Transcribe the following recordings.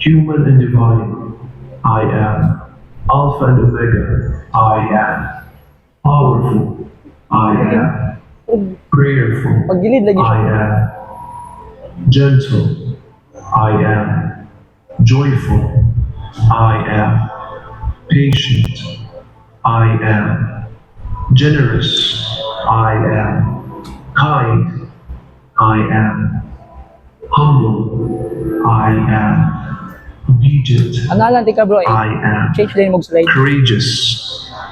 human and divine, I am. Alpha and Omega, I am. Powerful, I am. Prayerful, Pagilid lagi siya. I am. Gentle, I am. Joyful, I am. Patient, I am. Generous, I am. Kind, I am. Humble, I am. Obedient, Analan di ka bro, I am. change din mo slide. Courageous,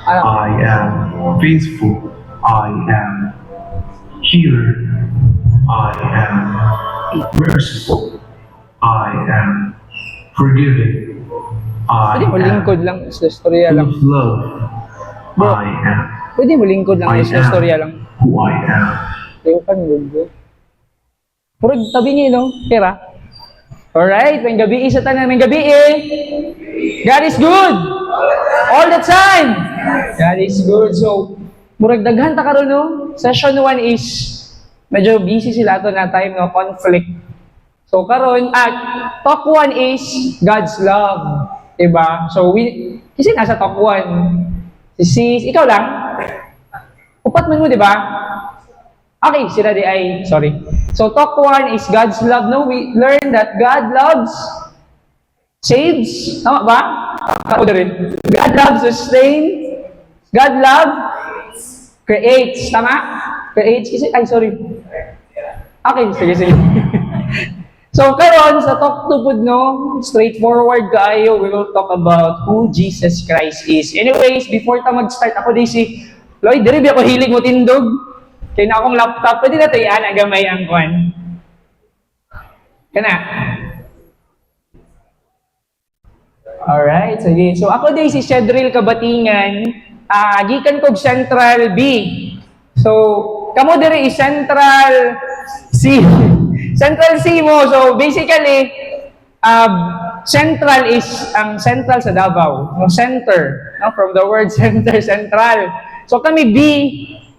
Ano? I am. Faithful, I am. Healer, I am. Merciful, I am. Forgiving, I Pwede mo am. lingkod lang, sa storya Full lang. of love, Bro. I am. Pwede mo lingkod lang, I sa storya lang. am who I am. Tayo ka good bro. Puro tabi niyo, no? Pera. Alright, may gabi isa tanan, may gabi eh. God is good. All the time. God is good. So, murag daghan ta karon no. Session 1 is medyo busy sila ato na time no, conflict. So karon talk 1 is God's love, diba? So kasi nasa talk 1 si sis, ikaw lang. Upat man mo, diba? Okay, sila di ay, sorry. So talk 1 is God's love. No, we learn that God loves, saves, tama ba? Ako na rin. God loves, sustain. God love, creates, tama? Creates, kasi, ay sorry. Okay, sige. So karon sa talk 2 pud no, straightforward kaayo, we will talk about who Jesus Christ is. Anyways, before ta mag-start ako di si Lloyd, diri ba ako hilig mo tindog? Kaya na akong laptop, pwede na tayo yan, agamay ang kwan. Kana. Alright, sige. So ako din si Shedril Kabatingan, gikan kog Central B. So, kamo diri is Central C. Central C mo. So basically, Central is ang central sa Davao. No, center. No? From the word center, central. So kami B,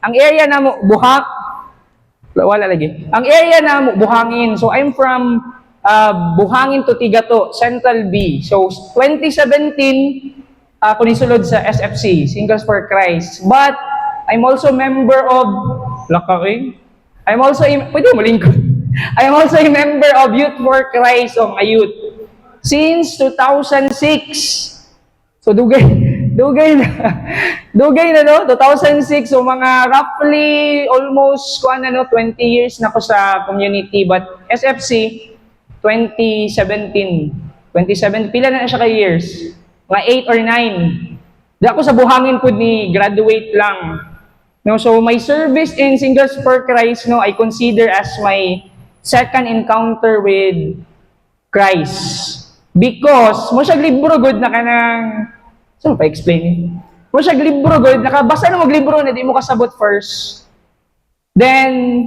ang area na mo, wala lagi. Ang area na mo, Buhangin. So, I'm from Buhangin to Tigato, Central B. So, 2017, ako nisulod sa SFC, Singles for Christ. But, I'm also member of, pwede mo lingkod. I'm also a member of Youth for Christ, o mga youth. Since 2006. So, Dugay na no, 2006, so mga roughly almost 20 years na ko sa community, but SFC 2017 pila na siya ka years, mga 8 or 9. Di ako sa Buhangin pud ni graduate lang. No, so my service in Singles for Christ no, I consider as my second encounter with Christ. Because mo siya libro good na kanang saan pa explain? Mo siya libro good, nakabasa na maglibro na di mo kasabot first. Then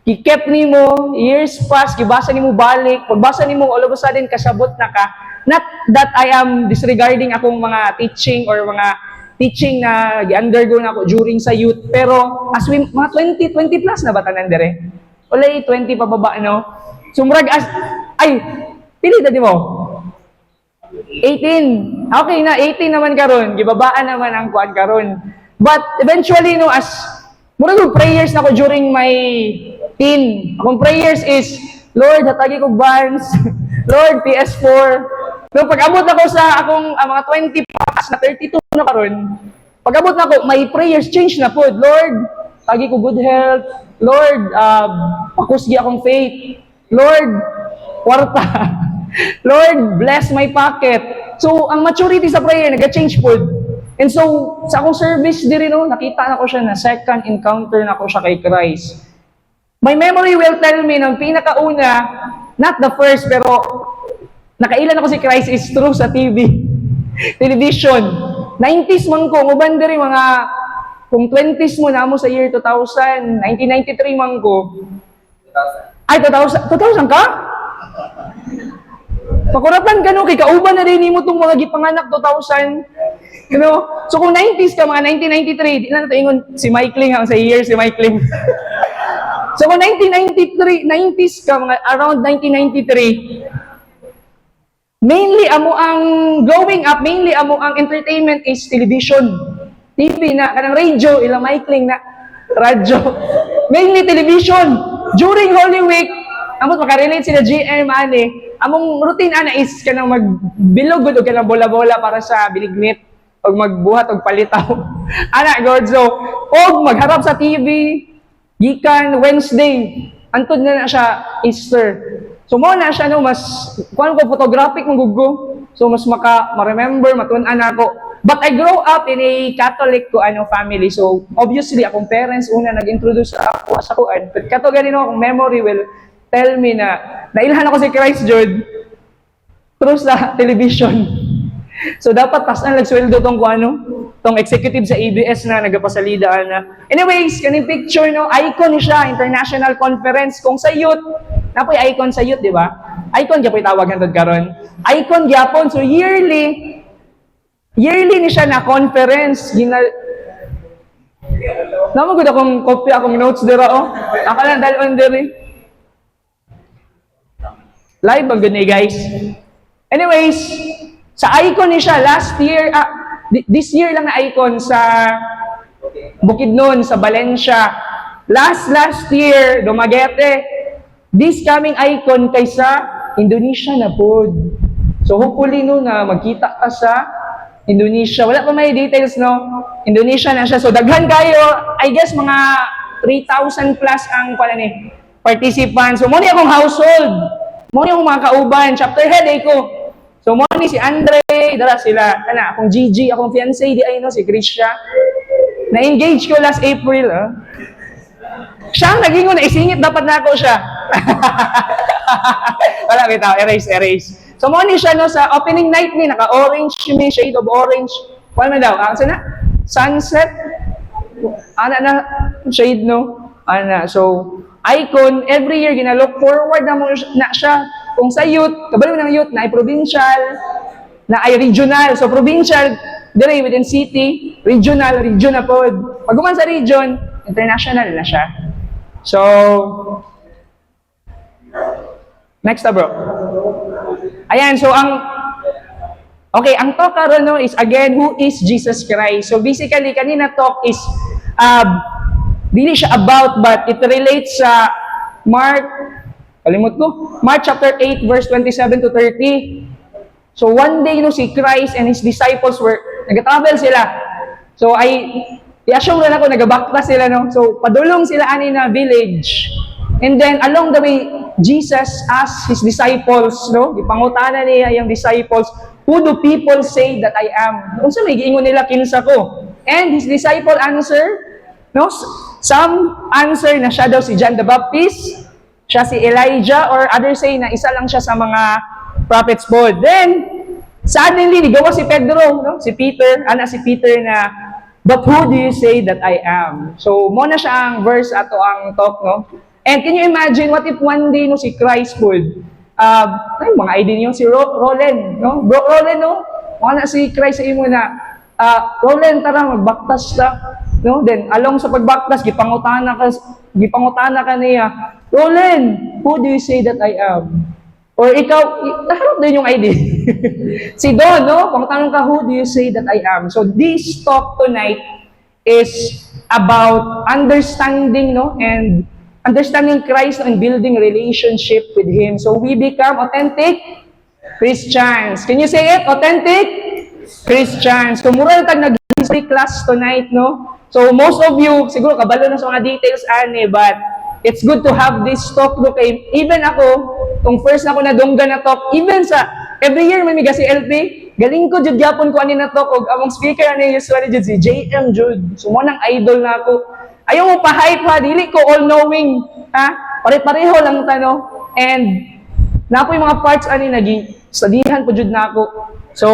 i-kept ni mo, years pass, gibasa ni mo balik, pagbasa ni mo all of a sudden kasabot na ka. Not that I am disregarding akong mga teaching or mga teaching na gi-undergo na ako during sa youth, pero as we mga 20 plus na ba tanan dire? Wala 20 pababa no. So murag pili di mo. 18. Okay na, 18 naman karon. Gibabaan naman ang kuan karon. But eventually no, as murag prayers na ko during my teen. Akong prayers is, Lord, hatagi ko bands. Lord, PS4. No, pag-abot ako sa akong mga 20 plus na 32 na karon. Pag-abot na ko, my prayers change na po. Lord, hatagi ko good health. Lord, pakusgi akong faith. Lord, kwarta. Lord, bless my pocket. So, ang maturity sa prayer, nag-change po. And so, sa akong service diri no, nakita na ko siya na second encounter na ko siya kay Christ. My memory will tell me ng pinakauna, not the first, pero nakailan ako si Christ is true sa TV. Television. 90s man ko, uban diri mga, kung 20s mo na mo sa year 2000, 1993 man ko. Ay, 2000 ka? Pakuratan ka no, kay kauban na rin mo itong mga gipanganak 2000. You know? So kung 90s ka, mga 1993, di na nato ingon si Michaeling, sa year si Michaeling. So kung 1993, 90s ka, mga around 1993, mainly amo ang growing up, mainly amo ang entertainment is television. TV na, kanang radio, ilang maikling na radyo. Mainly television. During Holy Week, amot makarelate sila GM ani, among routine ana is kanang magbilog gud og kanang bola-bola para sa bilignit og magbuhat og palitaw. Ana god so og magharap sa TV gikan Wednesday antud na siya Easter. So mo na siya no mas kuan ko photographic mong gugo. So mas ma-remember matun-an ako. But I grow up in a Catholic family. So obviously akong parents una nag-introduce ako sa kuan. But kato ganino akong memory will tell me na nailhan ako si Christ Jud through sa television. So dapat tasan nagsweldo tong tong executive sa ABS na nagapasalidaan na. Anyways, kaning picture no, icon ni siya international conference kung sa youth. Napoy icon sa youth, di ba? Icon gyapon tawag hangtod karon. Icon gyapon so yearly ni siya na conference Namo gud akong copy akong notes dira Akala dalon diri. Live ang gani guys. Anyways, sa icon ni siya last year, this year lang na icon sa Bukidnon, sa Valencia. Last year, Dumaguete. This coming icon kay sa Indonesia na pod. So hopefully no na magkita ka sa Indonesia. Wala pa may details no. Indonesia na siya. So daghan kayo, I guess mga 3,000 plus ang participants. So mo ni akong household. Mo ni akong mga kauban, chapter head ko. So mo ni si Andre, dara sila. Akong Gigi, akong fiancé di ay no si Krisha. Na-engage ko last April, Siya ang naging na isingit dapat na ako siya. Wala bitaw, erase. So mo ni siya no sa opening night ni naka-orange, may shade of orange. Wala daw, kasi na sunset. Ana na shade no. Ana so icon every year ginalook forward na mo na siya. Kung sa youth, kabalo ng youth na ay provincial, na ay regional. So provincial, dire within city, regional po. Pag sa region, international na siya. So, next bro. Ayan, so ang talk karon no is again, who is Jesus Christ? So basically, kanina talk is, dili siya about, but it relates sa Mark chapter 8, verse 27 to 30. So one day no, si Christ and his disciples nag-travel sila. So i-assume na ako, nagabakta sila no. So padulong sila ani na village. And then along the way, Jesus asked his disciples, no, ipangutana niya yung disciples, who do people say that I am? Unsa may giingon nila kinsa ko? And his disciple answer, no, some answer na siya daw si John the Baptist, siya si Elijah, or others say na isa lang siya sa mga prophets po. Then, suddenly, ligawa si Pedro, no? Si Peter na, but who do you say that I am? So, muna siya ang verse ato ang talk, no? And can you imagine, what if one day, no, si Christ would, mga idea niyo, si Roland, no? Bro, Roland, no? Mga na si Christ sa imo na, Roland, tara, magbaktas ta. No? Then, along sa pagbaktas, gipangutana ka niya, Roland, who do you say that I am? Or ikaw, naharap din yung ID. Si Don, no? Pangtanong ka, who do you say that I am? So this talk tonight is about understanding, no? And understanding Christ and building relationship with Him. So we become authentic Christians. Can you say it? Authentic Christians. So mura tag nag-history class tonight, no? So most of you, siguro kabalo na sa mga details, but it's good to have this talk, no? Kay even ako, kung first na ako nadunggan na talk, even sa, every year may miga si LP, galing ko, jud yapon ko ani na talk, og among speaker, ani usually jud si JM jud. So mo nang idol na ako. Ayaw mo pa-hype ha, dili ko all-knowing, ha? Pare-pareho lang tano. And, na po yung mga parts, ani, nag-studihan po jud na ako. So,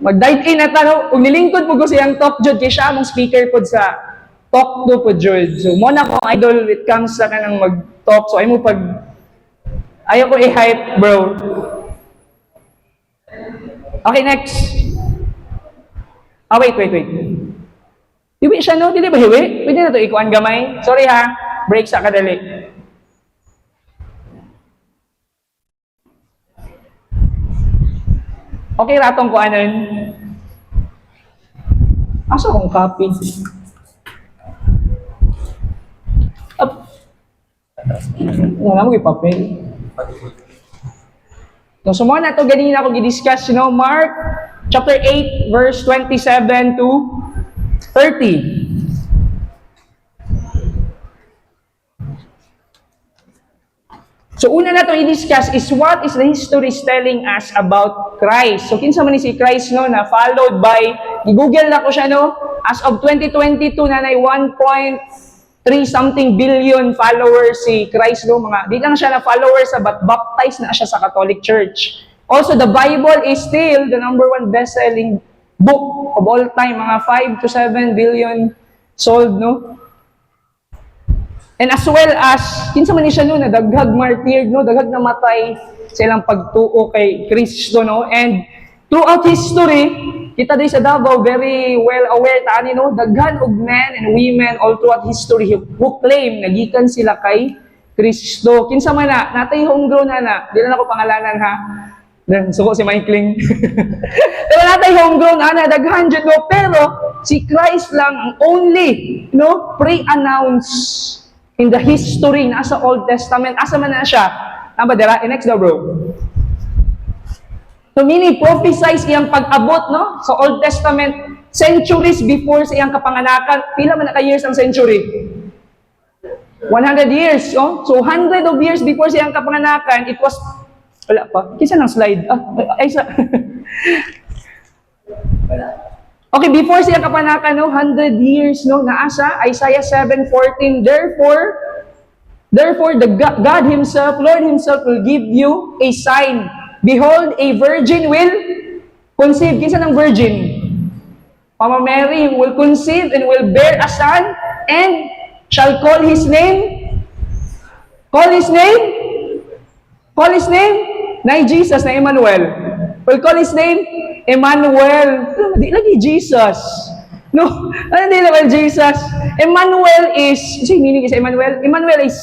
mag-dive in na tano, ug nilingkod po ko siyang talk jud, kaya siya among speaker po sa talk do po jud. So, mo na akong idol, it comes sa kanang mag-talk. So, ayaw ko i-hype, bro. Okay, next. Wait. Hiwi siya, no? Dili ba hiwi? Pwede na ito ikuan gamay. Sorry ha. Break sa kadali. Okay ratong ko anon. Asa kong copy? Up. Wala mo yung papel. So, sumuha na ito, ganina ako gidiscuss, Mark chapter 8, verse 27 to 30. So, una na ito i-discuss is what is the history telling us about Christ. So, kinsa man ni si Christ, na followed by, i-google na ko siya, as of 2022, nanay 1.3 something billion followers si Christ, di lang siya na followers, but baptized na siya sa Catholic Church. Also, the Bible is still the number 1 best-selling book of all time, mga 5 to 7 billion sold, And as well as, kinsa man ni siya na daghag martyred, daghag namatay sa ilang pagtuo kay Kristo, And throughout history, kita din sa Davao, very well aware tani, daghan og men and women all throughout history who claim nagikan sila kay Kristo. Kinsa man natay homegrown na, di na ako pangalanan ha. Suko si Michaeling. Pero natay homegrown na, daghan jud pero si Christ lang ang only, pre-announce in the history na sa Old Testament. Asa man na siya? Tama dira? Next daw, bro. So, meaning, prophesize iyang pag-abot, sa Old Testament, centuries before sa iyang kapanganakan. Pila man na ka-years ang century? 100 years, So, 100 of years before sa iyang kapanganakan, it was, wala pa. Kisa ng slide? Okay, before siya kapanakan, 100 years, naasa, Isaiah 7:14, Therefore, God Himself, Lord Himself will give you a sign. Behold, a virgin will conceive. Kinsa ng virgin? Mama Mary will conceive and will bear a son and shall call his name. Call his name? Call his name? Na Jesus, na Emmanuel. Will call his name Emmanuel. Di lagi Jesus. No, ano di naman Jesus? Emmanuel is, meaning is Emmanuel? Emmanuel is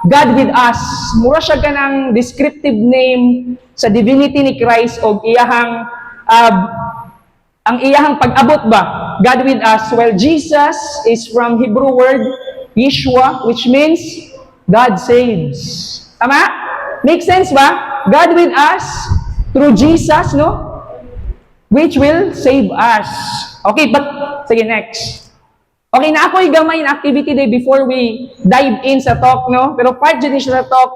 God with us. Mura siya ka ng descriptive name sa divinity ni Christ o iyahang, ang iyahang pag-abot ba? God with us. Well, Jesus is from Hebrew word, Yeshua, which means God saves. Tama? Make sense ba? God with us through Jesus, which will save us. Okay, but, sige, next. Okay, na ako'y gamay na activity day before we dive in sa talk, Pero part dyan siya sa talk.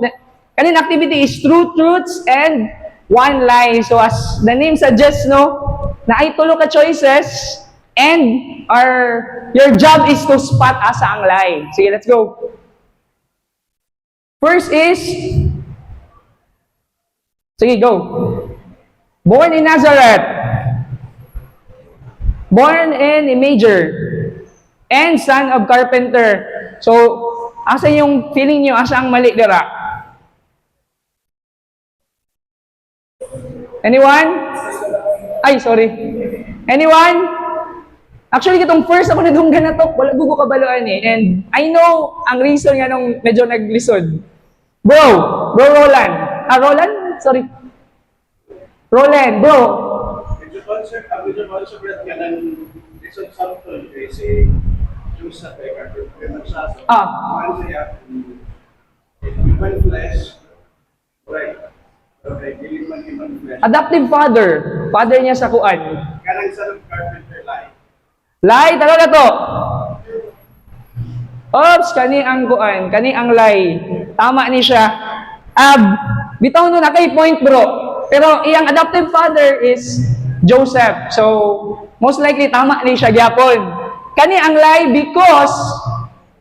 Kanin activity is true truths and one lie. So, as the name suggests, na ay tulo ka choices and your job is to spot asa ang lie. Sige, let's go. First is, sige, go. Born in Nazareth. Born in a major. And son of carpenter. So, asa yung feeling nyo? Asa ang mali dira? Anyone? Ay, sorry. Anyone? Actually, itong first ako nadunggan na to, wala gugo kabaluan And I know ang reason nga nung medyo naglisod. Bro Roland. Roland? Sorry. Roland, bro. Medyo concept ka ng reason sample kasi yung sa record sa ano siya human flesh right okay human flesh Adoptive father niya sa kuan kanang sa carpenter lie talaga to. Oops, kani ang kuan, kani ang lie. Tama ni siya. Bitaw no na kay point, bro. Pero iyang adoptive father is Joseph. So, most likely tama ni siya gyapon. Kani ang lie because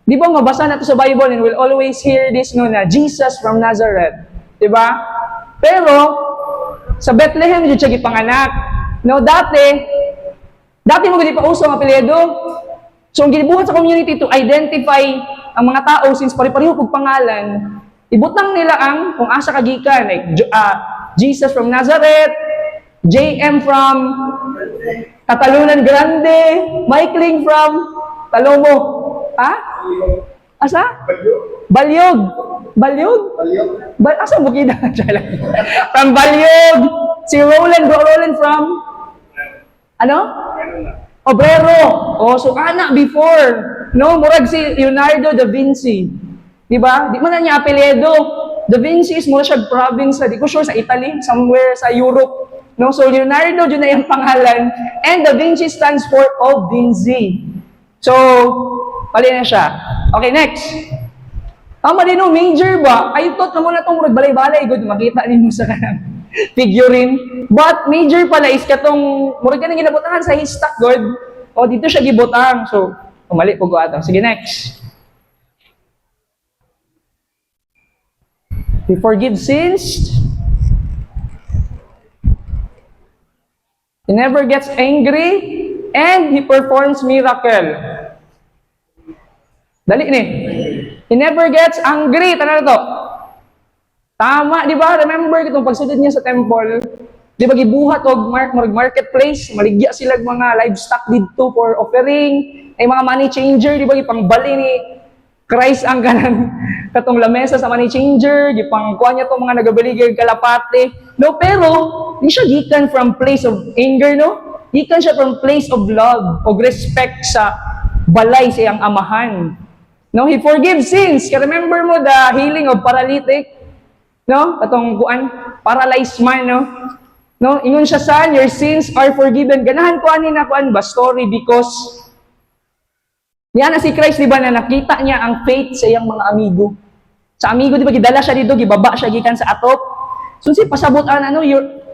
di ba mabasa na to sa Bible and we'll always hear this na Jesus from Nazareth. Di ba? Pero sa Bethlehem jud siya gipanganak. Dati mo gid pa uso ang apelyido. So, ang ginibuhat sa community to identify ang mga tao since pare-pareho kog pangalan, ibutang nila ang kung asa kagikan, like Jesus from Nazareth, JM from Catalunan Grande, Michaeling from Talomo. Ha? Asa? Balyog. Balyog? Balyog. Asa mo kita? From Balyog. Si Roland, bro, Roland from? Ano? Meron na. Obrero. O, so kana before. No, murag si Leonardo da Vinci. Di ba? Di mo na niya apelyido. Da Vinci is mura siya province sa, di ko sure, sa Italy, somewhere sa Europe. No, so Leonardo yun na yung pangalan. And Da Vinci stands for O Vinci. So, pali na siya. Okay, next. Tama din no, major ba? I thought na muna itong murag balay-balay. Good, makita ninyo sa kanang figurine. But major pala is katong murag ka nang ginabutangan sa histak, God. O, dito siya gibutang. So, mali po ko ato. Sige, next. He forgives sins. He never gets angry. And he performs miracle. Dali ni. He never gets angry. Tana na to. Tama, di ba? Remember itong pagsudod niya sa temple. Di ba gibuhat og marketplace, maligya sila mga livestock dito for offering. Ay mga money changer, di ba gipangbali ni Christ ang kanan katong lamesa sa money changer, gipangkuha niya tong mga nagabaligay kalapate. No, pero di siya gikan from place of anger, no? Gikan siya from place of love o respect sa balay sa iyang amahan. No, he forgives sins. Remember mo the healing of paralytic? No? Katong kuan, paralyzed man, no? No, ingon siya son, your sins are forgiven. Ganahan ko ani na kuan ba story because niya na si Christ, di ba, na nakita niya ang faith sa iyang mga amigo. Sa amigo, di ba, gidala siya dito, gibaba siya gikan sa atop. So, si pasabutan,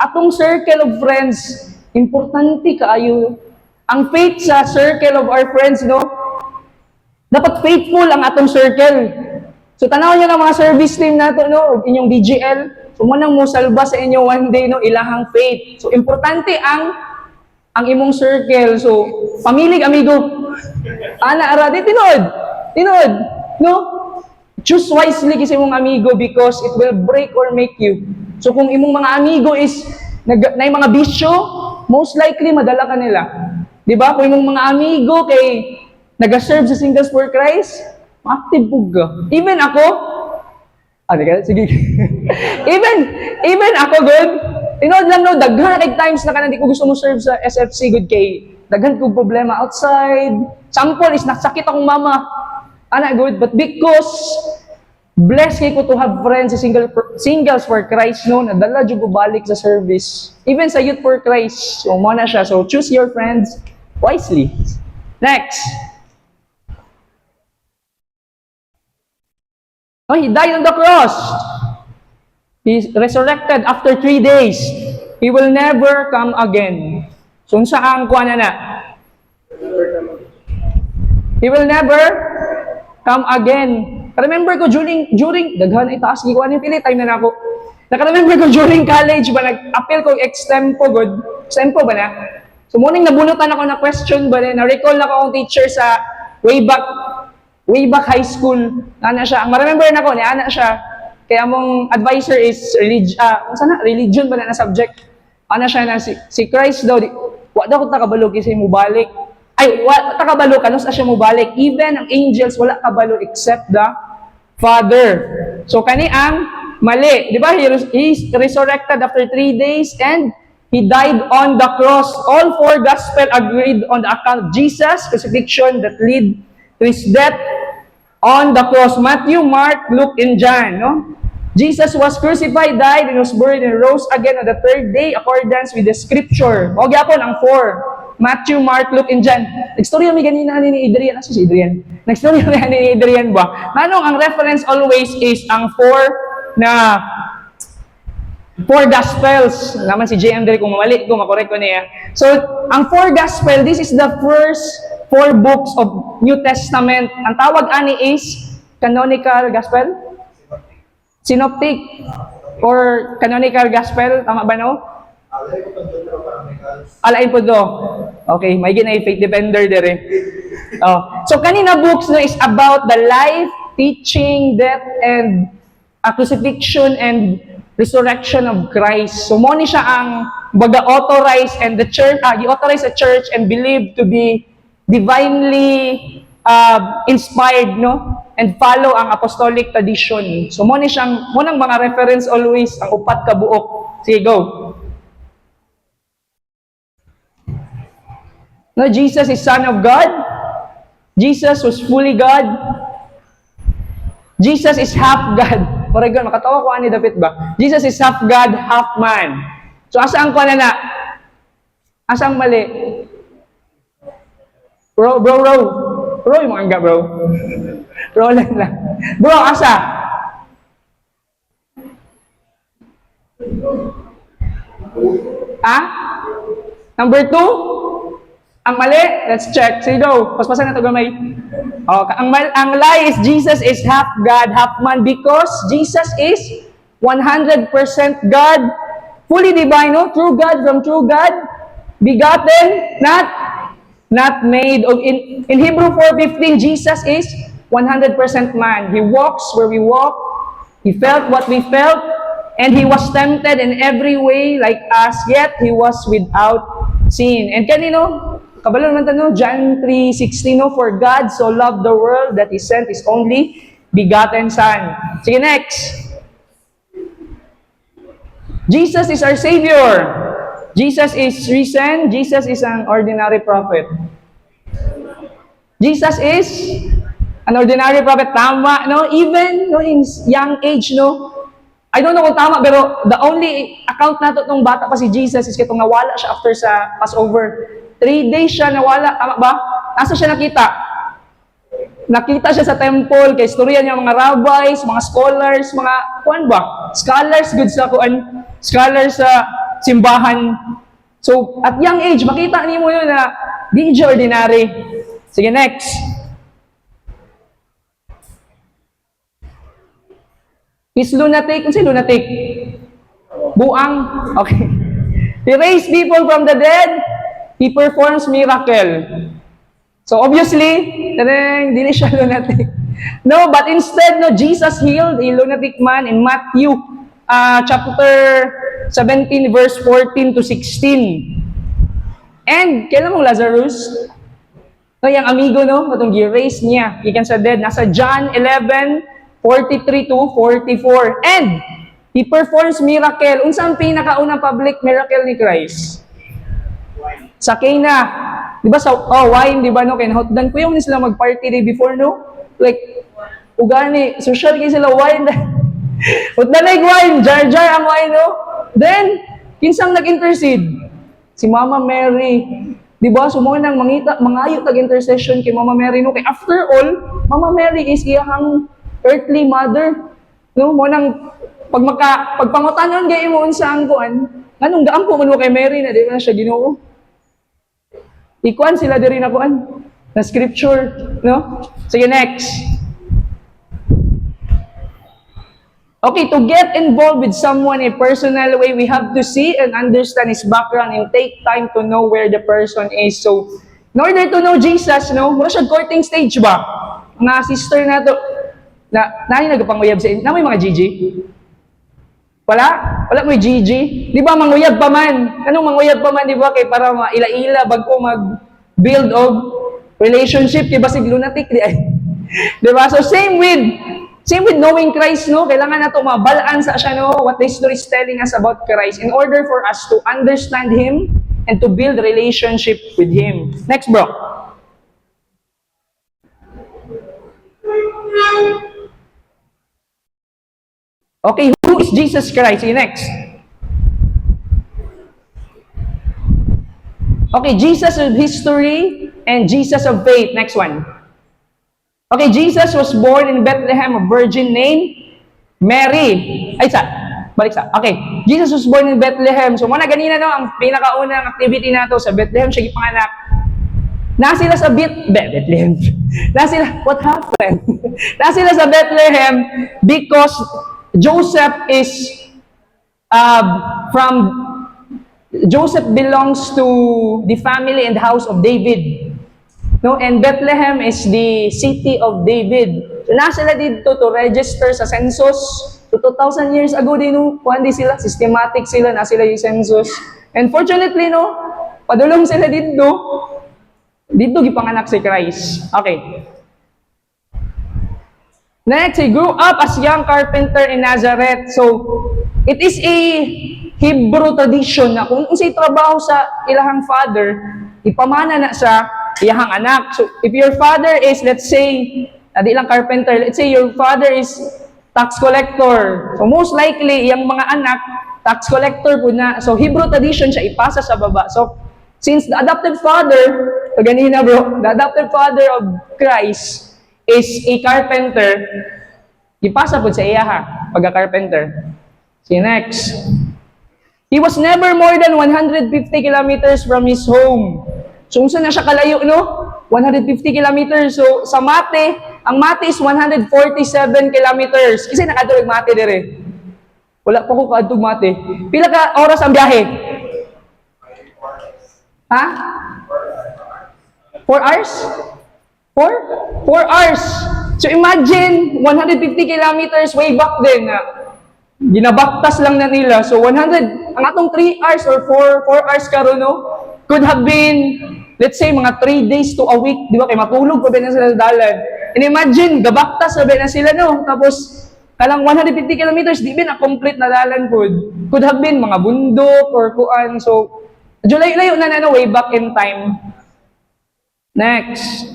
atong circle of friends, importante kaayo. Ang faith sa circle of our friends, no? Dapat faithful ang atong circle. So, tanaw niyo ng mga service team nato, no? Inyong DGL. So, manang mo salba sa inyo one day, no? Ilahang faith. So, importante ang imong circle. So, pamilig, amigo. Ana, aradi, tinod, no? Choose wisely kasi imong amigo because it will break or make you. So, kung imong mga amigo is, na yung mga bisyo, most likely, madala ka nila. Di ba? Kung imong mga amigo kay, nag-serve sa Singles for Christ, active po ka. Even ako, sige. even ako, good. Tinood lang, no, daghan kay times na kanang di ko gusto mo serve sa SFC, good kay daghan kong problema outside. Sample is nagsakit akong mama. Ana, good. But because blessed kay ko to have friends sa Singles for Christ, no, nadala dyan ko balik sa service. Even sa Youth for Christ. So, mo na siya. So, choose your friends wisely. Next. Oh, he died on the cross. He resurrected after 3 days. He will never come again. So, saan kuha na? He will never come again. Remember ko during daghan itaas gikuha ni pili time na nako. Naka-remember ko during college ba nag-appeal ko extempo good. Extempo ba na? So morning nabunutan ako na question ba na recall na ko akong teacher sa way back high school. Ana siya. Ang ma-remember nako ni ana siya. Kaya among advisor is religion ba na subject. Ana siya na si Christ daw wa daw ko takabalo kasi mo balik. Ay, wa takabalo kanus siya mo balik. Even ang angels wala kabalo except the Father. So kani ang mali, di ba? He resurrected after 3 days and he died on the cross. All four gospel agreed on the account of Jesus' crucifixion that lead to his death on the cross. Matthew, Mark, Luke, and John. No? Jesus was crucified, died, and was buried, and rose again on the third day accordance with the scripture. O gyapon ang four. Matthew, Mark, Luke, and John. Nag-story kami ganina ni Adrian. Asa si Adrian? Nag-story kami ni Adrian ba? Manong ang reference always is ang four gospels. Naman si JM Dere kung mamali ko, makorek ko niya. So, ang four gospel, this is the first 4 books of New Testament. Ang tawag ani is canonical gospel? Synoptic or canonical gospel, tama ba no? Alain po do. Okay, may ginay faith defender dire. Oh. So kanina books no is about the life, teaching, death, and crucifixion and resurrection of Christ. So mo ni siya ang baga authorized and the church, gi-authorize sa church and believed to be divinely inspired, no? and follow ang apostolic tradition. So, mo nang mga reference always, ang upat ka buok. Sige, go. No, Jesus is Son of God. Jesus was fully God. Jesus is half God. Para God, makatawa ko ani dapat ba? Jesus is half God, half man. So, asa ang na? Asa ang mali? Bro. Bro, yung mga bro. Bro lang. Bro, asa? Ah? Number 2? Ang mali? Let's check. Sige go. Paspasan na ito gamay. Okay. Ang lie is Jesus is half God, half man because Jesus is 100% God, fully divine, no? True God from true God, begotten, not made. In Hebrew 4:15, Jesus is 100% man. He walks where we walk. He felt what we felt. And He was tempted in every way like us, yet He was without sin. And kanino? Kabalo naman tanong, John 3:16, no? For God so loved the world that He sent His only begotten Son. Sige, next. Jesus is our Savior. Jesus is risen. Jesus is an ordinary prophet. Jesus is an ordinary prophet. Tama, no? Even no, in young age, no? I don't know kung tama, pero the only account nato ng bata pa si Jesus is kitong nawala siya after sa Passover. 3 days siya nawala, tama ba? Nasa siya nakita? Nakita siya sa temple, kay istorya niya mga rabbis, mga scholars, mga, kuan ba? Scholars, good sa kuan, scholars sa simbahan. So, at young age, makita niyo mo yun na di siya ordinary. Sige, next. Is lunatic? Ano si lunatic? Buang? Okay. He raised people from the dead. He performs miracle. So obviously, hindi siya lunatic. No, but instead, no, Jesus healed a lunatic man in Matthew chapter 17, verse 14 to 16. And, kailan mong Lazarus? No, yung amigo, no, itong gi-raise niya, ikan sa dead, nasa John 11:43 to 44. And, He performs miracle. Unsang pinakaunang public miracle ni Christ? Sa Cana. Di ba sa, wine, di ba, no? Kaya nahotdan ko yung sila mag-party day before, no? Like, ugani, social kayo sila wine. Hotdan na wine, jar ang wine, no? Then, kinsang nag-intercede? Si Mama Mary. Di ba? So, mga nang mangayo tag-intercession kay Mama Mary, no? Kaya after all, Mama Mary is iyang earthly mother. No? Mo nang pagpangutanon gay mo unsa ang kuan, anong gaampo man mo kay Mary na di ba siya Ginoo? Ikuan sila diri na kuan na scripture, no? Sige, next. Okay, to get involved with someone in a personal way, we have to see and understand his background and take time to know where the person is. So, in order to know Jesus, no, mura siya courting stage ba? Mga sister na to, nani nagpanguyab sa inyo? Na may mga GG? Wala mo yung GG? Di ba manguyab pa man? Anong manguyab pa man, di ba? Kay para maila-ila, bago mag-build of relationship, di ba sig lunatic? Di ba? So same with knowing Christ, no? Kailangan na ito mabalaan sa siya, no? What the history is telling us about Christ in order for us to understand Him and to build relationship with Him. Next, bro. Okay, who is Jesus Christ? See, next. Okay, Jesus of history and Jesus of faith. Next one. Okay, Jesus was born in Bethlehem, a virgin named Mary. Balik sa. Okay, Jesus was born in Bethlehem. So, muna ganina, no, ang pinakaunang activity nato sa Bethlehem, siya gipanganak. Nasila sa Bethlehem. What happened? Nasila sa Bethlehem because Joseph Joseph belongs to the family and house of David. No, and Bethlehem is the city of David. So nasila dito to register sa census. So 2,000 years ago din, no, kundi sila, systematic sila, nasila yung census. And fortunately, no, padulong sila dito gipanganak si Christ. Okay. Next, he grew up as young carpenter in Nazareth. So, it is a Hebrew tradition na kung unsay trabaho sa ilahang father, ipamana na sa ilahang anak. So, if your father is, let's say, di lang carpenter, let's say your father is tax collector. So, most likely, yung mga anak, tax collector po na. So, Hebrew tradition siya ipasa sa baba. So, since the adopted father, so ganina bro, the adopted father of Christ is a carpenter, ipasa po sa iya ha, pagka-carpenter. See next. He was never more than 150 kilometers from his home. So, unsa na siya kalayo, no? 150 kilometers. So, sa mate, ang mate is 147 kilometers. Kasi nakatulog mate dire. Wala pa ko kaadtog mate. Pila ka oras ang biyahe? Ha? 4 hours? 4 hours. So imagine, 150 kilometers way back then, ginabaktas lang na nila. So 100, ang atong 3 hours or 4 hours karon no, could have been, let's say, mga 3 days to a week, di ba? Kaya matulog pa ba na sila sa dalan. And imagine, gabaktas pa ba na sila no, tapos kalang 150 kilometers, di ba na complete na dalan po. Could have been mga bundok or kuan. So, layo na way back in time. Next.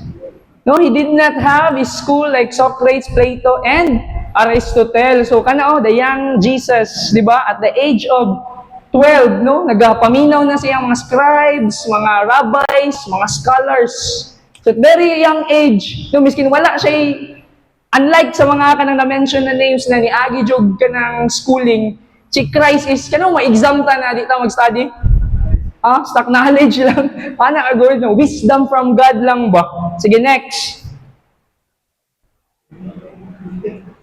No, he did not have his school like Socrates, Plato, and Aristotle. So, the young Jesus, di ba? At the age of 12, no? Nagapaminaw na siya mga scribes, mga rabbis, mga scholars. So, at very young age, no, miskin wala siya, unlike sa mga kanang na-mention na names na ni Agi Jog kanang schooling, si Christ is, ma-exam ta na, di ta mag-study? Stock knowledge lang. Paano agawin no? Wisdom from God lang ba? Sige, next.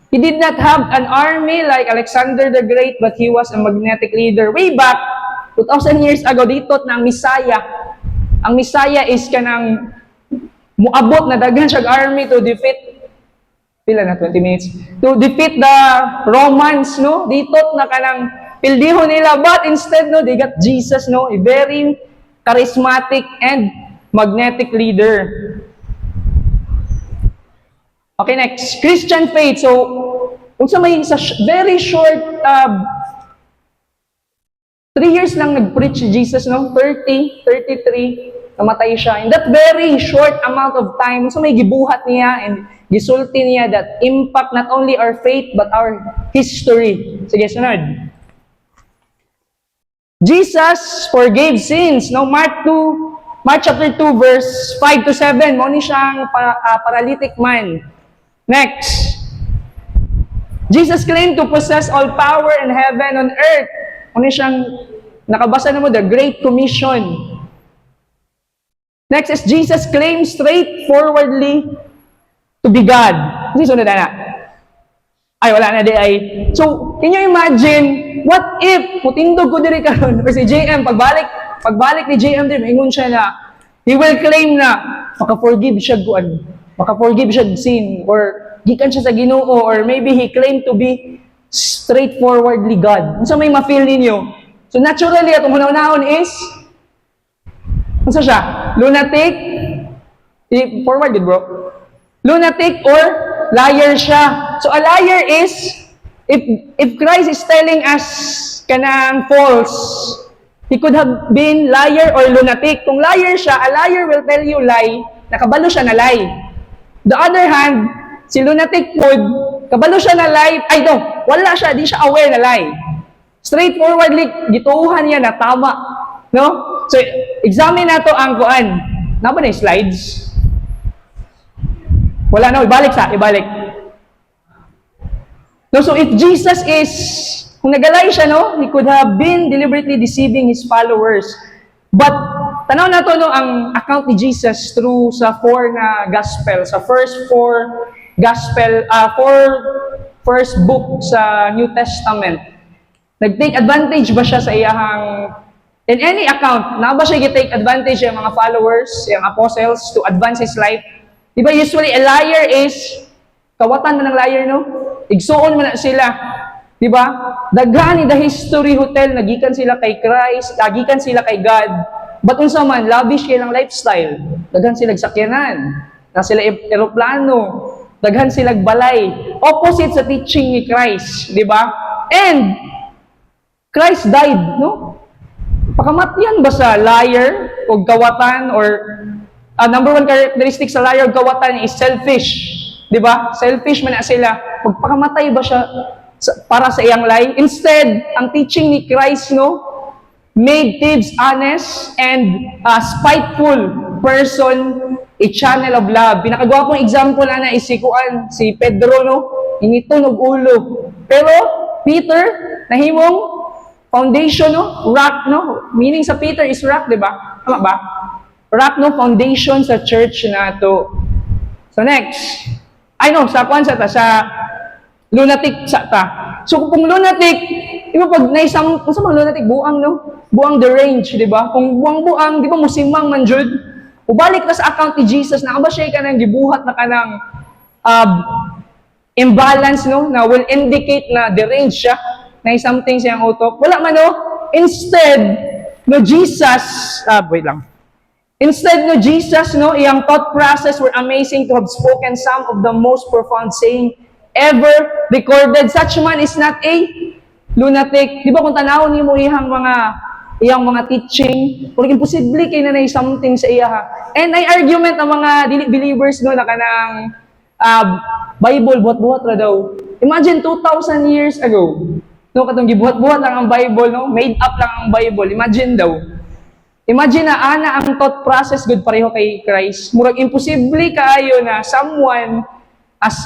He did not have an army like Alexander the Great, but he was a magnetic leader. Way back, 2,000 years ago, dito na ang Messiah. Ang Messiah is kanang muabot na daghan siyang army to defeat, pila na, 20 minutes, to defeat the Romans, no? Dito na kanang pildiho nila, but instead, no, they got Jesus, no, a very charismatic and magnetic leader. Okay, next, Christian faith. So, kung sa may very short, 3 years lang nag-preach si Jesus, no, 33, namatay siya. In that very short amount of time, so may gibuhat niya and gisulti niya that impact not only our faith, but our history. Sige, sunod. Jesus forgave sins. No, Mark chapter 2, verse 5 to 7. Mao ni siyang paralytic man. Next. Jesus claimed to possess all power in heaven and earth. Mao ni siyang nakabasa na mo, the Great Commission. Next is Jesus claims straightforwardly to be God. Kasi sunod na. Ay, wala na di ay. So, can you imagine, what if, mutindog ko diri karon or si JM, pagbalik ni JM din, ingon siya na, he will claim na, maka-forgive siya sin, or gikan siya sa Ginoo, or maybe he claimed to be straightforwardly God. Ano sa may ma-feel ninyo? So, naturally, atong hunahunahon is, ano siya? Lunatic? Forward good, bro. Lunatic or liar siya. So a liar is, if Christ is telling us kanang false, he could have been liar or lunatic. Kung liar siya, a liar will tell you lie, nakabalo siya na lie. The other hand, si lunatic would, kabalo siya na lie, wala siya, di siya aware na lie. Straightforwardly, gituuhan niya na tama. No? So, examine nato ang kuan. Napa na yung slides? Wala na, ibalik. No, so if Jesus is, kung nagalay siya, no, he could have been deliberately deceiving his followers. But, tanaw na to, no, ang account ni Jesus through sa 4 na gospel, sa first 4 gospel, 4 book sa New Testament. Nag-take advantage ba siya sa iyahang, in any account, na ba siya i-take advantage yung mga followers, yung apostles, to advance his life? Diba usually a liar is, kawatan man ng liar, no? Igsuon man na sila. Diba? Daghan ni the history hotel, nagikan sila kay Christ, nagikan sila kay God. But unsa man, lavish kailang lifestyle. Daghan sila sakyanan, na sila eroplano. Daghan silang balay. Opposite sa teaching ni Christ, di ba? And Christ died, no? Pakamatyan ba sa liar o gawatan or number one characteristic sa liar o gawatan is selfish, di ba? Selfish man na sila. Magpakamatay ba siya para sa iyang lie? Instead, ang teaching ni Christ, no, made thieves honest and spiteful person a channel of love. Pinakagwapong example na si Pedro, no? Initunog ulo. Pero Peter, nahimong foundation, no? Rock, no? Meaning sa Peter is rock, di ba? Tama ba? Rock, no? Foundation sa church na to. So next. Sa lunatic sa ta. So kung lunatic, di ba pag naisang, kung sa mga lunatic, buang, no? Buang deranged, di ba? Kung buang, di ba musimang manjud? Ubalik na sa account ni Jesus, nakaba siya ka ng gibuhat na ka ng imbalance, no? Na will indicate na deranged siya, na something siyang utok. Wala man, no? Instead, no, Jesus, Instead, no, Jesus, no, iyang thought process were amazing to have spoken some of the most profound saying ever recorded. Such man is not a lunatic. Di ba kung tanawon niyo mo iyang mga teaching, kung imposible kayo na something sa iya ha. And ay argument ng mga believers no, na kanang Bible, buhat-buhat ra daw. Imagine 2,000 years ago, no, katong gibuhat-buhat lang ang Bible, no, made up lang ang Bible. Imagine daw. Imagine na ana ang thought process good pareho kay Christ. Murag imposible kaayo na someone as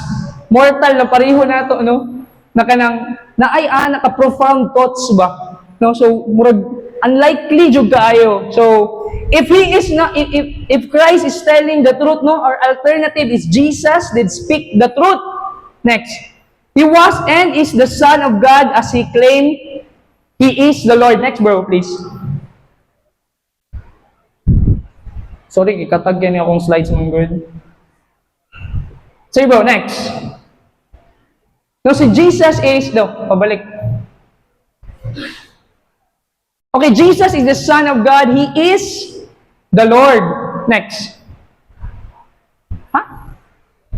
mortal na pareho nato, no, na kanang naay ana ka profound thoughts ba, no, so murag unlikely jud kaayo. So if he is not, if Christ is telling the truth, no, our alternative is Jesus did speak the truth. Next, he was and is the Son of God as he claimed he is the Lord. Next, bro, please. Sorry, ikatagyan niya akong slides mong good. Sige, bro, next. No, si Jesus is, pabalik. Okay, Jesus is the Son of God. He is the Lord. Next. Ha?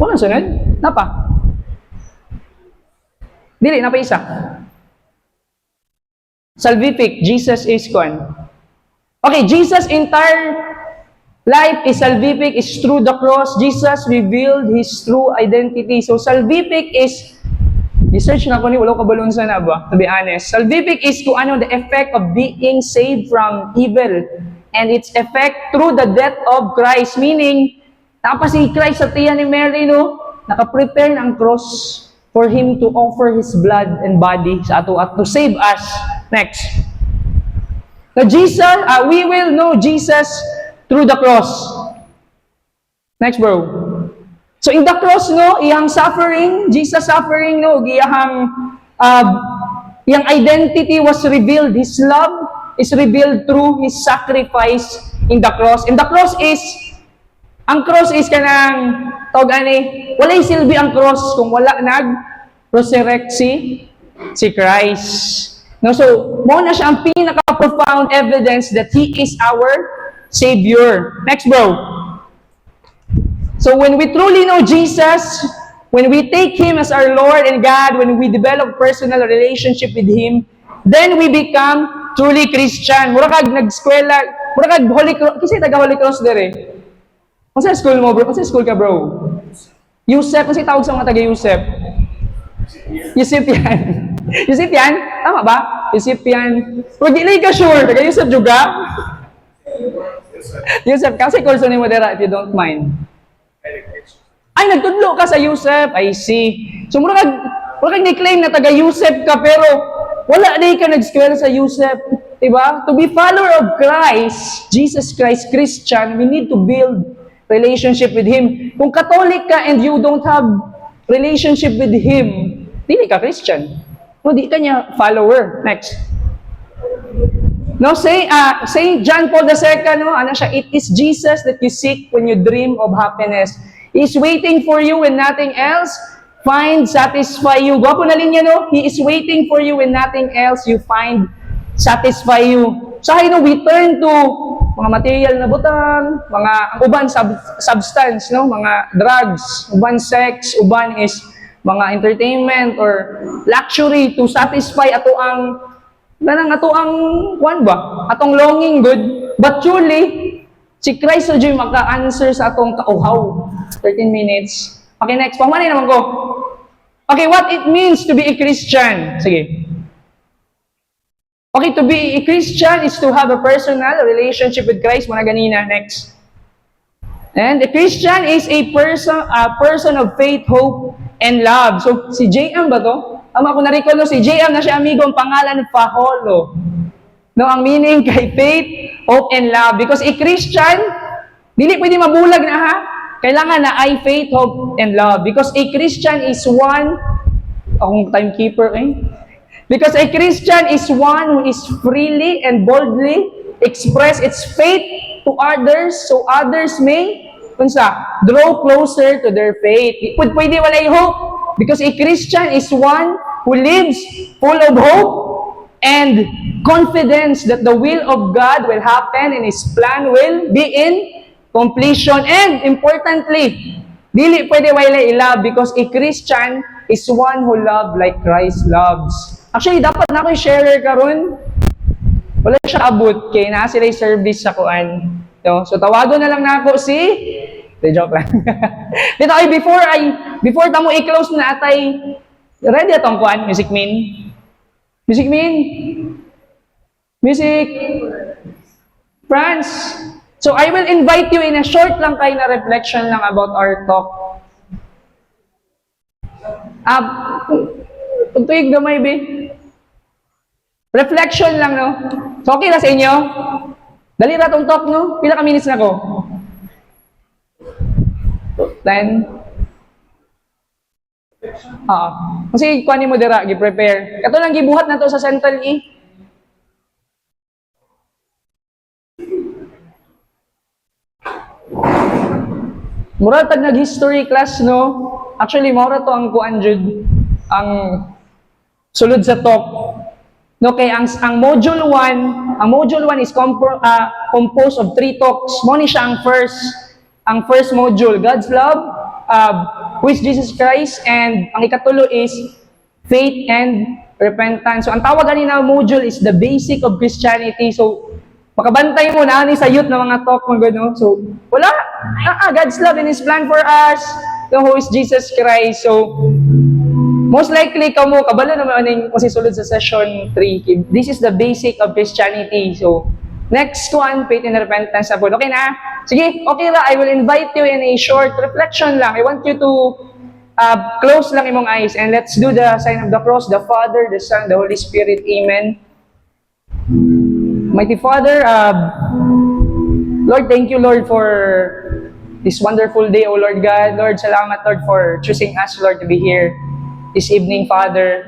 Walang sunod? Napa? Dili, napa isa. Salvific, Jesus is one. Okay, Jesus' entire life is salvific, is through the cross. Jesus revealed His true identity. So, salvific is, research na ko ni, wala kabalon sa na ba? To be honest. Salvific is kung ano the effect of being saved from evil and its effect through the death of Christ. Meaning, tapos si Christ sa tiyan ni Mary, no? Naka-prepare ng cross for Him to offer His blood and body sa ato at to save us. Next. Now, Jesus, we will know Jesus through the cross. Next, bro. So, in the cross, no, iyang suffering, Jesus suffering, no, iyang identity was revealed. His love is revealed through His sacrifice in the cross. And the cross is, ang cross is kanang, walay silbi ang cross kung wala nag-resurrect si Christ. No, so, mo na siya ang pinaka-profound evidence that He is our Savior. Next, bro. So when we truly know Jesus, when we take Him as our Lord and God, when we develop personal relationship with Him, then we become truly Christian. Mura kag nag-eskwela, mura kag Holy Cross, kasi taga Holy Cross dire. Kung sa school mo, bro? Kung sa school ka, bro? Yusef, kung sa tawag sa mga taga Yusef? Yusepian. Yusepian? Tama ba? Yusepian. Kung di ka sure, taga Yusef juga? Yusef, kasi kurso ni Modera, if you don't mind. Ay, nagtudlo ka sa Yusef. I see. So, mura kag ni-claim na taga Yusef ka, pero wala na ka nag-eskwela sa Yusef. Diba? To be follower of Christ, Jesus Christ, Christian, we need to build relationship with Him. Kung Catholic ka and you don't have relationship with Him, hindi ka Christian. No, di ka niya follower. Next. No, Saint John Paul II, no, ano siya, it is Jesus that you seek when you dream of happiness. He's waiting for you when nothing else satisfy you. Gwapo na linya, no? He is waiting for you when nothing else you find satisfy you. So, we turn to mga material na butang, mga ang uban substance, no, mga drugs, uban sex, uban is mga entertainment or luxury to satisfy ato ang kuan ba, atong longing good. But truly, si Christ na dyan maka-answer sa atong kauhaw. 13 minutes. Okay, next. Pangmanay naman ko. Okay, what it means to be a Christian. Sige. Okay, to be a Christian is to have a personal relationship with Christ. Muna ganina. Next. And a Christian is a person of faith, hope, and love. So, si JM ba to? Ako na-recall no, si JM na siya amigo, ang pangalan Faholo. No, ang meaning kay faith, hope, and love. Because a Christian, dili pwede mabulag na ha. Kailangan na ay faith, hope, and love. Because a Christian is one, akong timekeeper eh. Because a Christian is one who is freely and boldly express its faith to others so others may draw closer to their faith. Pwede walay hope. Because a Christian is one who lives full of hope and confidence that the will of God will happen and His plan will be in completion. And importantly, dili pwede walay love because a Christian is one who love like Christ loves. Actually, dapat na ako i-share karon. Wala siya abot kay na sila service sa kuan. No? So tawagon na lang nako si joke lang. Dito ay before tamo i-close na atay ready atong kuan, Music Min. Music Min. Music. France. So I will invite you in a short lang kay na reflection lang about our talk. Tuig gamay be. Reflection lang, no? So okay na sa inyo? Dali ra tong talk, no? Pila ka minutes na ko? 10? Kasi kuha ni mo dira, gi-prepare. Ito lang gibuhat na to sa Central E. Mura tag nag-history class, no? Actually, mura to ang kuan jud, ang sulod sa talk. No, kay ang module 1, is composed of 3 talks. Mo ni siya ang first module, God's love, who is Jesus Christ, and ang ikatulo is faith and repentance. So ang tawag kanina module is the basic of Christianity. So makabantay mo na ani sa youth na mga talk mo gano. So wala, God's love and His plan for us, who is Jesus Christ. So most likely kamo kabalo naman aning kasi sulod sa session 3. This is the basic of Christianity. So next one, faith and repentance na po. Okay na? Sige, okay ra. I will invite you in a short reflection lang. I want you to close lang imong eyes and let's do the sign of the cross. The Father, the Son, the Holy Spirit. Amen. Mighty Father, Lord, thank you, Lord, for this wonderful day, O Lord God. Lord, salamat, Lord, for choosing us, Lord, to be here this evening, Father.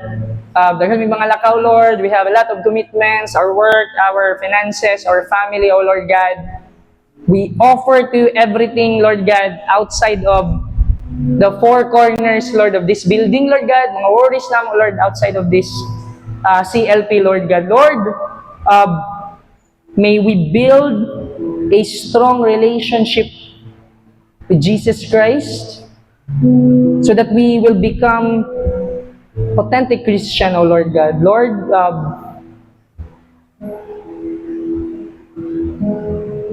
Dahil may mga lakaw, Lord, we have a lot of commitments, our work, our finances, our family, O Lord God. We offer to you everything, Lord God, outside of the 4 corners, Lord, of this building, Lord God. Mga worries naman, Lord, outside of this CLP, Lord God. Lord, may we build a strong relationship with Jesus Christ so that we will become authentic Christian, O Lord God. Lord,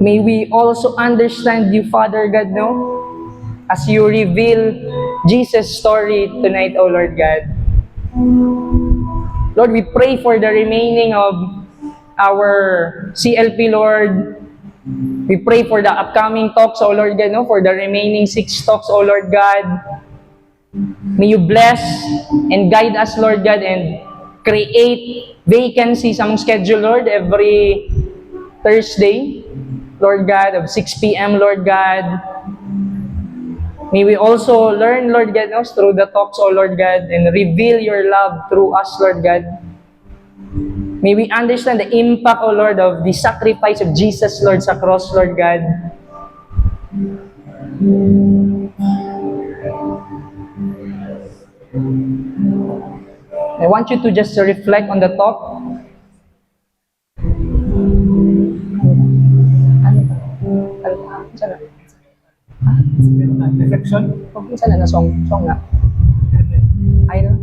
may we also understand you, Father God, no? As you reveal Jesus' story tonight, O Lord God. Lord, we pray for the remaining of our CLP, Lord. We pray for the upcoming talks, O Lord God, no? For the remaining 6 talks, O Lord God. May you bless and guide us, Lord God, and create vacancies among schedule, Lord, every Thursday, Lord God, of 6 p.m., Lord God. May we also learn, Lord God, through the talks, O Lord God, and reveal your love through us, Lord God. May we understand the impact, O Lord, of the sacrifice of Jesus, Lord, sa cross, Lord God. I want you to just reflect on the talk. Isa na. Reflection? Huwag isa na song na. Ay na.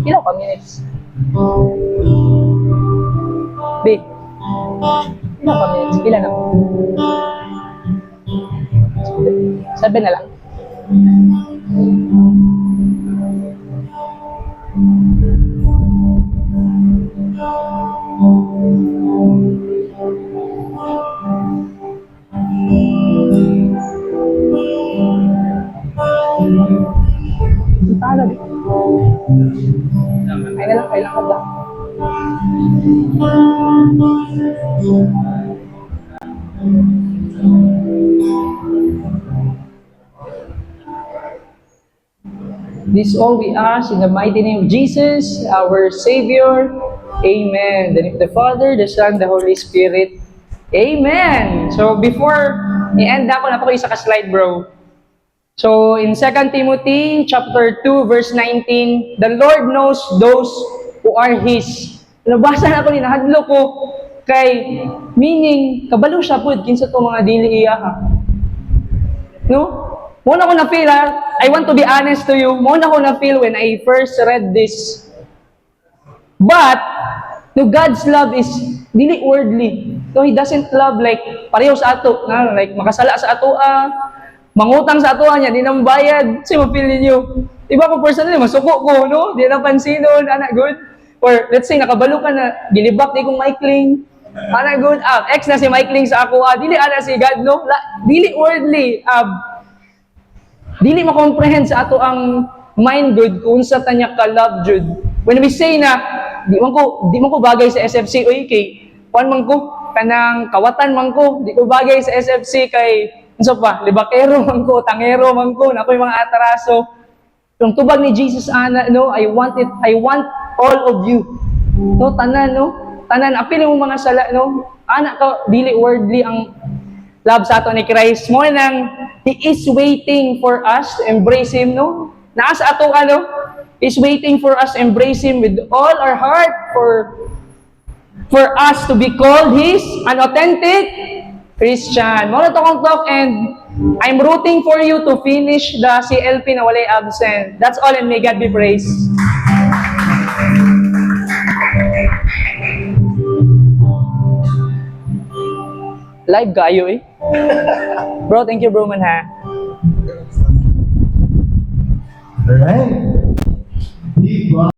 Ilang ka minutes? B. Ilang ka minutes? Ilan na? 7 na lang. Talag. Ay na lang, kailangan lang. This all we ask in the mighty name of Jesus, our Savior. Amen. The name of the Father, the Son, the Holy Spirit. Amen. So before i-end ako, napako isa ka-slide, bro. So in 2 Timothy chapter 2 verse 19, the Lord knows those who are His. Nabasa na ako ni nahadlo ko kay meaning kabalo siya pud kinsa to mga dili iya ha. No? Muna ko na feel ha. I want to be honest to you. Muna ko na feel when I first read this. But no, God's love is dili worldly. No, He doesn't love like pareho sa ato, na like makasala sa ato mangutang sa atuan niya, di nang bayad. Kasi mapil ninyo. Iba ko personally, masuko ko, no? Di na pansinon, anak good. Or let's say, nakabalo ka na, gilibak di kong Michaeling. Anak good, ex na si Michaeling sa ako, dili ana si God, no? Dili worldly, dili makomprehend sa ato ang mind good kung sa tanya ka love jud. When we say na, di man ko bagay sa SFC, oy, kay, kuan man ko, kanang kawatan man ko, di ko bagay sa SFC kay, so pa, libakero man ko, tangero man ko, na ako'y mga atraso. Yung tubag ni Jesus, ana, no, I want all of you. No, tanan, no? Tanan, apil mo mga sala, no? Ana ka, dili worldly ang love sa ato ni Christ. Mo nang, He is waiting for us to embrace Him, no? Naasa ato, ano? He's waiting for us to embrace Him with all our heart for us to be called His an authentic Christian. Muna to kong talk and I'm rooting for you to finish the CLP na walay absent. That's all and may God be praised. Live kayo eh. Bro, thank you bro man ha. Alright.